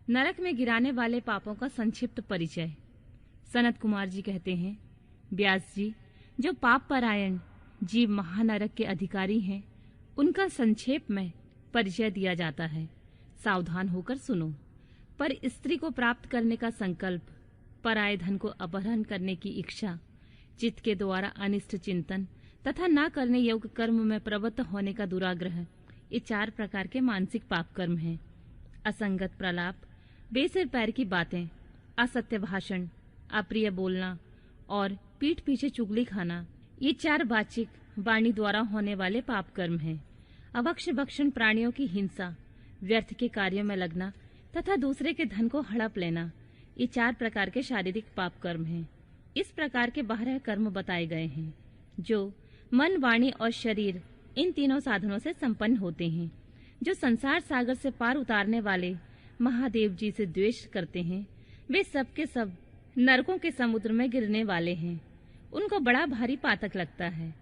नरक में गिराने वाले पापों का संक्षिप्त परिचय। सनत कुमार जी कहते हैं, व्यास जी, जो पाप परायण जीव महानरक के अधिकारी हैं, उनका संक्षेप में परिचय दिया जाता है। सावधान होकर सुनो। पर स्त्री को प्राप्त करने का संकल्प, पराये धन को अपहरण करने की इच्छा, चित्त के द्वारा अनिष्ट चिंतन तथा न करने योग्य कर्म में प्रवृत्त होने का दुराग्रह, ये 4 प्रकार के मानसिक पाप कर्म हैं। असंगत प्रलाप, बेसिर पैर की बातें, असत्य भाषण, अप्रिय बोलना और पीठ पीछे चुगली खाना, ये 4 वाचिक वाणी द्वारा होने वाले पाप कर्म हैं। अभक्ष्य भक्षण, प्राणियों की हिंसा, व्यर्थ के कार्यों में लगना तथा दूसरे के धन को हड़प लेना, ये 4 प्रकार के शारीरिक पाप कर्म हैं। इस प्रकार के 12 कर्म बताए गए हैं जो मन, वाणी और शरीर, इन तीनों साधनों से संपन्न होते हैं। जो संसार सागर से पार उतारने वाले महादेव जी से द्वेष करते हैं, वे सब के सब नरकों के समुद्र में गिरने वाले हैं। उनको बड़ा भारी पातक लगता है।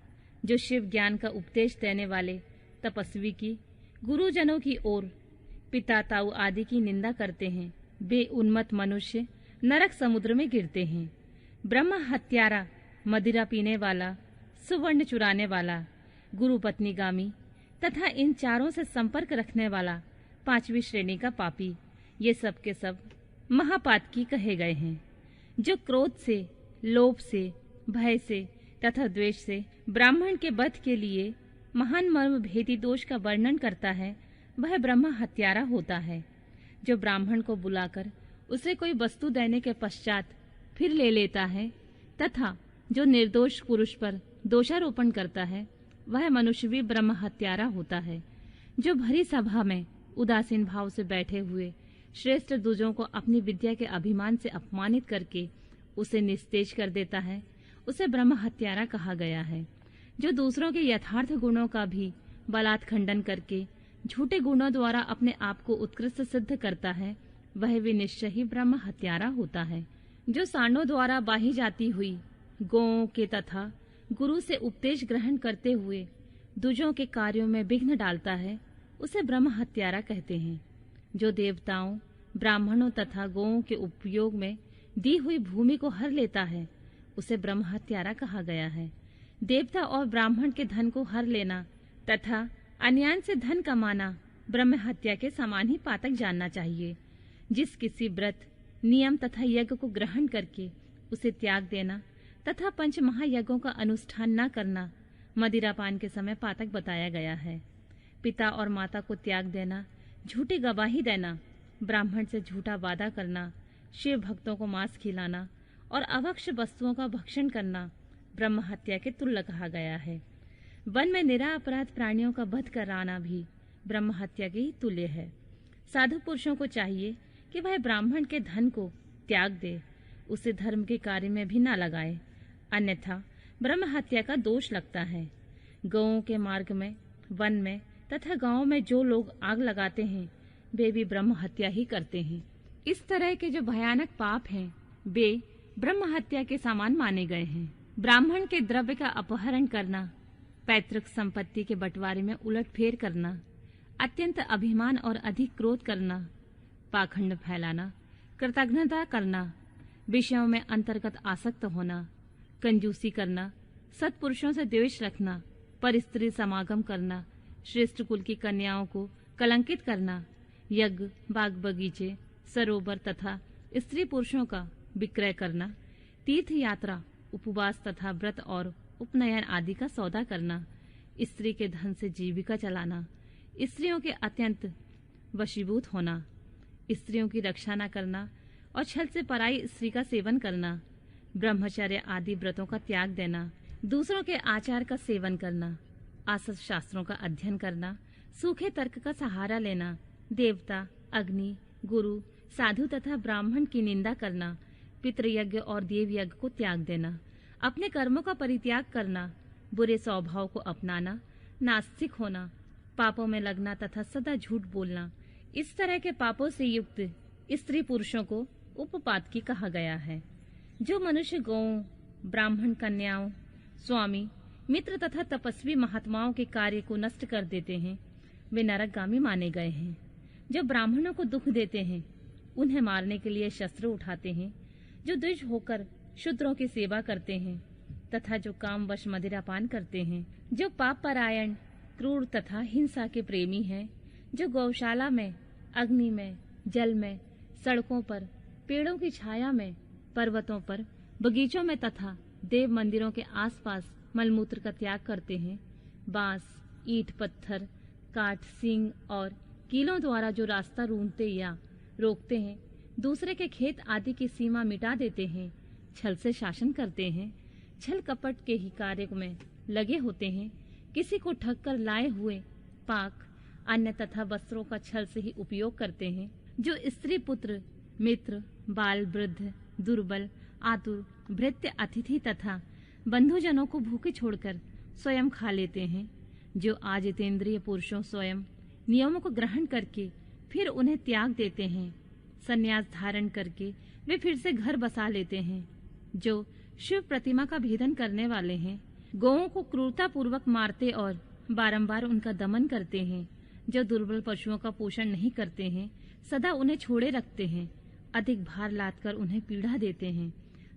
जो शिव ज्ञान का उपदेश देने वाले तपस्वी की, गुरुजनों की ओर पिता ताऊ आदि की निंदा करते हैं, वे उन्मत्त मनुष्य नरक समुद्र में गिरते हैं। ब्रह्म हत्यारा, मदिरा पीने वाला, सुवर्ण चुराने वाला, गुरु पत्नीगामी तथा इन 4 से संपर्क रखने वाला 5वीं श्रेणी का पापी, ये सब के सब महापातकी कहे गए हैं। जो क्रोध से, लोभ से, भय से तथा द्वेष से ब्राह्मण के वध के लिए महान मर्म भेदी दोष का वर्णन करता है, वह ब्रह्म हत्यारा होता है। जो ब्राह्मण को बुलाकर उसे कोई वस्तु देने के पश्चात फिर ले लेता है तथा जो निर्दोष पुरुष पर दोषारोपण करता है, वह मनुष्य भी ब्रह्म हत्यारा होता है। जो भरी सभा में उदासीन भाव से बैठे हुए श्रेष्ठ द्विजों को अपनी विद्या के अभिमान से अपमानित करके उसे निस्तेज कर देता है, उसे ब्रह्म हत्यारा कहा गया है। जो दूसरों के यथार्थ गुणों का भी बलात् खंडन करके झूठे गुणों द्वारा अपने आप को उत्कृष्ट सिद्ध करता है, वह भी निश्चय ही ब्रह्म हत्यारा होता है। जो सांडों द्वारा बाही जाती हुई गौओं के तथा गुरु से उपदेश ग्रहण करते हुए द्विजों के कार्यों में विघ्न डालता है, उसे ब्रह्म हत्यारा कहते हैं। जो देवताओं, ब्राह्मणों तथा गौओं के उपयोग में दी हुई भूमि को हर लेता है, उसे ब्रह्म हत्यारा कहा गया है। देवता और ब्राह्मण के धन को हर लेना तथा अन्याय से धन कमाना ब्रह्म हत्या के समान ही पातक जानना चाहिए। जिस किसी व्रत, नियम तथा यज्ञ को ग्रहण करके उसे त्याग देना तथा 5 महायज्ञों का अनुष्ठान न करना मदिरापान के समय पातक बताया गया है। पिता और माता को त्याग देना, झूठी गवाही देना, ब्राह्मण से झूठा वादा करना, शिव भक्तों को मांस खिलाना और अभक्ष्य वस्तुओं का भक्षण करना ब्रह्म हत्या के तुल्य कहा गया है। वन में निरापराध प्राणियों का वध कराना भी ब्रह्म हत्या के ही तुल्य है। साधु पुरुषों को चाहिए कि वह ब्राह्मण के धन को त्याग दे, उसे धर्म के कार्य में भी न लगाए, अन्यथा ब्रह्म हत्या का दोष लगता है। गौओं के मार्ग में, वन में तथा गांवों में जो लोग आग लगाते हैं, वे भी ब्रह्म हत्या ही करते हैं। इस तरह के जो भयानक पाप हैं, वे ब्रह्म हत्या के समान माने गए हैं। ब्राह्मण के द्रव्य का अपहरण करना, पैतृक संपत्ति के बंटवारे में उलटफेर करना, अत्यंत अभिमान और अधिक क्रोध करना, पाखंड फैलाना, कृतघ्नता करना, विषयों में अंतर्गत आसक्त होना, कंजूसी करना, सत्पुरुषों से द्वेष रखना, पर स्त्री समागम करना, श्रेष्ठ कुल की कन्याओं को कलंकित करना, यज्ञ, बाग बगीचे, सरोवर तथा स्त्री पुरुषों का विक्रय करना, तीर्थ यात्रा, उपवास तथा व्रत और उपनयन आदि का सौदा करना, स्त्री के धन से जीविका चलाना, स्त्रियों के अत्यंत वशीभूत होना, स्त्रियों की रक्षा न करना और छल से पराई स्त्री का सेवन करना, ब्रह्मचर्य आदि व्रतों का त्याग देना, दूसरों के आचार का सेवन करना, आसत शास्त्रों का अध्ययन करना, सूखे तर्क का सहारा लेना, देवता, अग्नि, गुरु, साधु तथा ब्राह्मण की निंदा करना, पितृयज्ञ और देव यज्ञ को त्याग देना, अपने कर्मों का परित्याग करना, बुरे स्वभाव को अपनाना, नास्तिक होना, पापों में लगना तथा सदा झूठ बोलना, इस तरह के पापों से युक्त स्त्री पुरुषों को उपपातकी कहा गया है। जो मनुष्य गौओं, ब्राह्मण कन्याओं, स्वामी, मित्र तथा तपस्वी महात्माओं के कार्य को नष्ट कर देते हैं, वे नरकगामी माने गए हैं। जो ब्राह्मणों को दुख देते हैं, उन्हें मारने के लिए शस्त्र उठाते हैं, जो द्विज होकर शूद्रों की सेवा करते हैं तथा जो कामवश मदिरापान करते हैं, जो पाप परायण, क्रूर तथा हिंसा के प्रेमी हैं, जो गौशाला में, अग्नि में, जल में, सड़कों पर, पेड़ों की छाया में, पर्वतों पर, बगीचों में तथा देव मंदिरों के आसपास मलमूत्र का त्याग करते हैं, बांस, ईंट, पत्थर, काठ, सींग और कीलों द्वारा जो रास्ता रूंधते या रोकते हैं, दूसरे के खेत आदि की सीमा मिटा देते हैं, छल से शासन करते हैं, छल कपट के ही कार्य में लगे होते हैं, किसी को ठग कर लाए हुए पाक, अन्न तथा वस्त्रों का छल से ही उपयोग करते हैं, जो स्त्री, पुत्र, मित्र, बाल, वृद्ध, दुर्बल, आतुर, भृत्य, अतिथि तथा बंधुजनों को भूखे छोड़कर स्वयं खा लेते हैं, जो आजितेंद्रिय पुरुषों स्वयं नियमों को ग्रहण करके फिर उन्हें त्याग देते हैं, संन्यास धारण करके वे फिर से घर बसा लेते हैं, जो शिव प्रतिमा का भेदन करने वाले हैं, गौओं को क्रूरता पूर्वक मारते और बारंबार उनका दमन करते हैं, जो दुर्बल पशुओं का पोषण नहीं करते हैं, सदा उन्हें छोड़े रखते हैं, अधिक भार लादकर उन्हें पीड़ा देते हैं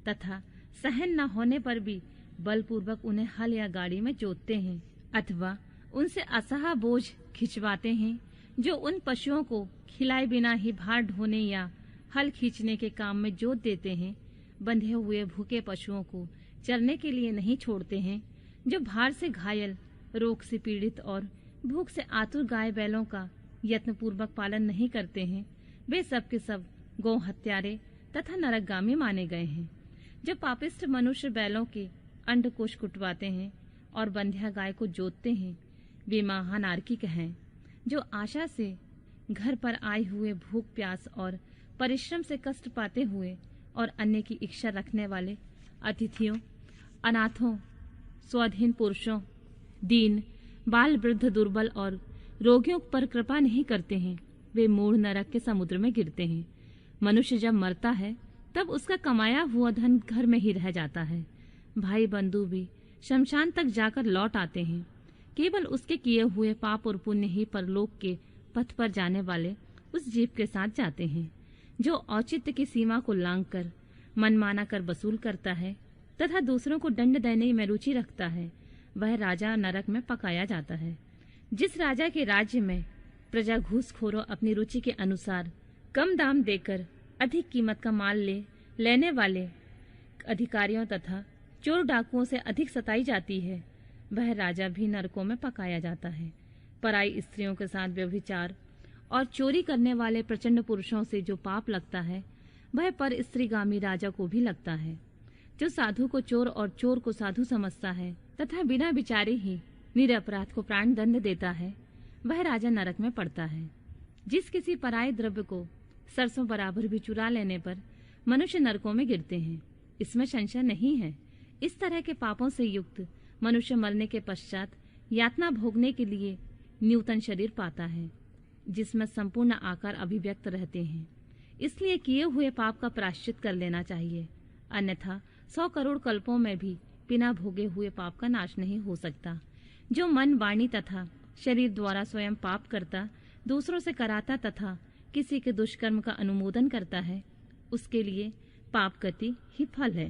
तथा सहन न होने पर भी बलपूर्वक उन्हें हल या गाड़ी में जोतते हैं अथवा उनसे असहा बोझ खिंचवाते हैं, जो उन पशुओं को खिलाए बिना ही भार ढोने या हल खींचने के काम में जोत देते हैं, बंधे हुए भूखे पशुओं को चरने के लिए नहीं छोड़ते हैं, जो भार से घायल, रोग से पीड़ित और भूख से आतुर गाय बैलों का यत्नपूर्वक पालन नहीं करते हैं, वे सब के सब गौ हत्यारे तथा नरकगामी माने गए हैं, जो पापिष्ठ मनुष्य बैलों के अंडकोश कुटवाते हैं और बंध्या गाय को जोतते हैं, वे महानार्किक हैं, जो आशा से घर पर आए हुए भूख, प्यास और परिश्रम से कष्ट पाते हुए और अन्य की इच्छा रखने वाले अतिथियों, अनाथों, स्वाधीन पुरुषों, दीन, बाल, वृद्ध, दुर्बल और रोगियों पर कृपा नहीं करते हैं, वे मूढ़ नरक के समुद्र में गिरते हैं। मनुष्य जब मरता है तब उसका कमाया हुआ धन घर में ही रह जाता है, भाई बंधु भी शमशान तक जाकर लौट आते हैं, केवल उसके किए हुए पाप और पुण्य ही परलोक के पथ पर जाने वाले उस जीव के साथ जाते हैं, जो औचित्य की सीमा को लांघकर मनमाना कर वसूल करता है तथा दूसरों को दंड देने में रुचि रखता है, वह राजा नरक में पकाया जाता है। जिस राजा के राज्य में प्रजा घूसखोरों अपनी रुचि के अनुसार कम दाम देकर अधिक कीमत का माल लेने वाले अधिकारियों तथा चोर डाकुओं से अधिक सताई जाती है, वह राजा भी नरकों में पकाया जाता है। पराई स्त्रियों के साथ व्यभिचार और चोरी करने वाले प्रचंड पुरुषों से जो पाप लगता है, वह पर स्त्रीगामी राजा को भी लगता है। जो साधु को चोर और चोर को साधु समझता है तथा बिना विचारे ही निरपराध को प्राण दंड देता है, वह राजा नरक में पड़ता है। जिस किसी पराये द्रव्य को सरसों बराबर भी चुरा लेने पर मनुष्य नरकों में गिरते हैं, इसमें संशय नहीं है। इस तरह के पापों से युक्त मनुष्य मरने के पश्चात यातना भोगने के लिए न्यूतन शरीर पाता है, जिसमें संपूर्ण आकार अभिव्यक्त रहते हैं। इसलिए किए हुए पाप का प्रायश्चित कर लेना चाहिए, अन्यथा 100 करोड़ कल्पों में भी बिना भोगे हुए पाप का नाश नहीं हो सकता। जो मन, वाणी तथा शरीर द्वारा स्वयं पाप करता, दूसरों से कराता तथा किसी के दुष्कर्म का अनुमोदन करता है, उसके लिए पाप गति ही फल है।